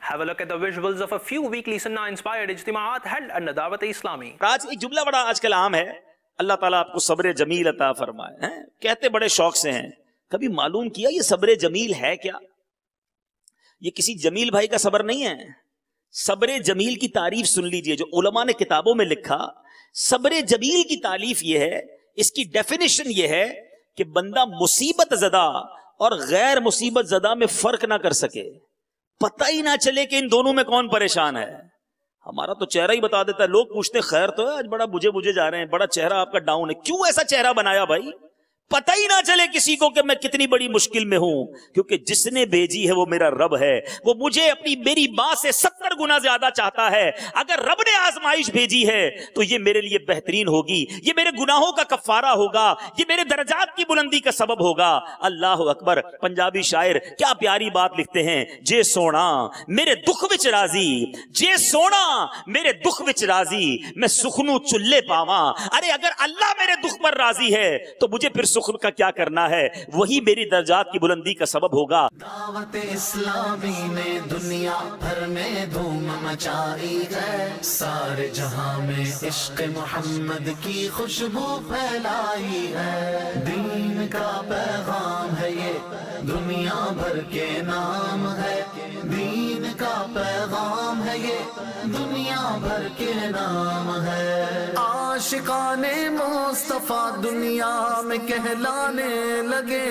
Have a look at the visuals of a few weekly Sunnah-inspired ijtimaat held under Dawat Islami. آج ایک جملہ بڑا آج کل عام ہے، اللہ تعالیٰ آپ کو صبر جمیل عطا فرمائے، کہتے بڑے شوق سے ہیں، کبھی معلوم کیا یہ صبر جمیل ہے کیا؟ یہ کسی جمیل بھائی کا صبر نہیں ہے. صبر جمیل کی تعریف سن لیجئے جو علماء نے کتابوں میں لکھا. صبر جمیل کی تعریف یہ ہے، اس کی ڈیفینیشن یہ ہے کہ بندہ مصیبت زدہ اور غیر مصیبت زدہ میں فرق نہ کر سکے، پتہ ہی نہ چلے کہ ان دونوں میں کون پریشان ہے. ہمارا تو چہرہ ہی بتا دیتا ہے. لوگ پوچھتے خیر تو ہے، آج بڑا بجھے جا رہے ہیں، بڑا چہرہ آپ کا ڈاؤن ہے. کیوں ایسا چہرہ بنایا بھائی؟ پتہ ہی نہ چلے کسی کو کہ میں کتنی بڑی مشکل میں ہوں، کیونکہ جس نے بھیجی ہے وہ میرا رب ہے. وہ مجھے میری ماں سے 70 گنا زیادہ چاہتا ہے. اگر رب نے آزمائش بھیجی ہے تو یہ میرے لیے بہترین ہوگی، یہ میرے گناہوں کا کفارہ ہوگا، یہ میرے درجات کی بلندی کا سبب ہوگا. اللہ اکبر. پنجابی شاعر کیا پیاری بات لکھتے ہیں، جے سونا میرے دکھ وچ راضی، جے سونا میرے دکھ وچ راضی، میں سخنو چلے پاواں. ارے اگر اللہ میرے دکھ پر راضی ہے تو مجھے پھر سخن کا کیا کرنا ہے؟ وہی میری درجات کی بلندی کا سبب ہوگا. دعوت اسلامی نے دنیا بھر میں دھوم مچائی ہے، سارے جہاں میں عشق محمد کی خوشبو پھیلائی ہے. دین کا پیغام ہے یہ، دنیا بھر کے نام ہے. دین کا پیغام ہے یہ، دنیا بھر کے نام ہے. عاشقان مصطفیٰ دنیا میں کہلانے لگے،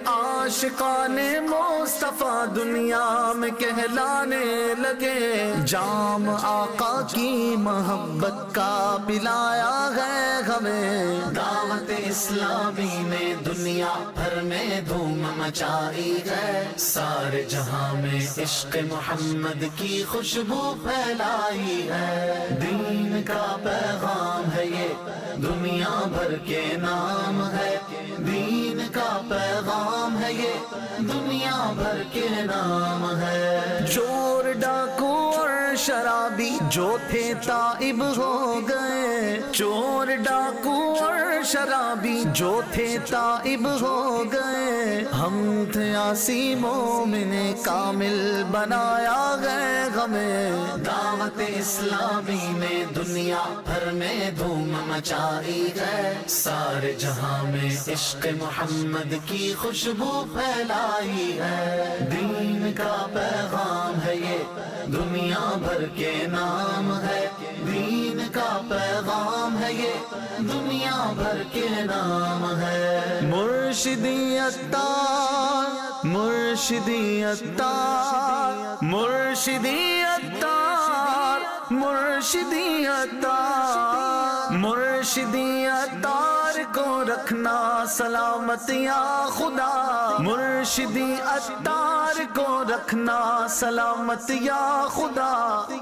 عاشقان مصطفیٰ دنیا میں کہلانے لگے. جام آقا کی محبت کا پلایا ہے ہمیں. دعوت اسلامی نے دنیا بھر میں دھوم مچائی ہے، سارے جہاں میں عشق محمد کی خوشبو پھیلائی ہے. دین کا پیغام ہے یہ، دنیا بھر کے نام ہے. دین کا پیغام ہے یہ، دنیا بھر کے نام ہے. چور ڈاکو اور شرابی جو تھے تائب ہو گئے، چور ڈاکو اور شرابی جو تھے تائب ہو گئے. ہم تھے عاصی مومن کامل بنایا گئے ہمیں. دعوت اسلامی نے دنیا بھر میں دھوم مچائی ہے، سارے جہاں میں عشق محمد کی خوشبو پھیلائی ہے. دین کا پیغام ہے یہ، دنیا بھر کے نام ہے. دین کا پیغام ہے یہ، دنیا بھر کے نام ہے. مرشدی عطار، مرشدی عطار، مرشدی عطار، مرشدی عطار، مرشدی عطار کو رکھنا سلامت یا خدا. مرشدی عطار کو رکھنا سلامت یا خدا.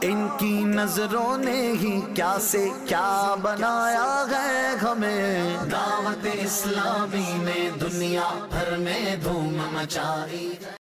ان کی نظروں نے ہی کیا سے کیا بنایا ہے ہمیں. دعوت اسلامی نے دنیا بھر میں دھوم مچائی.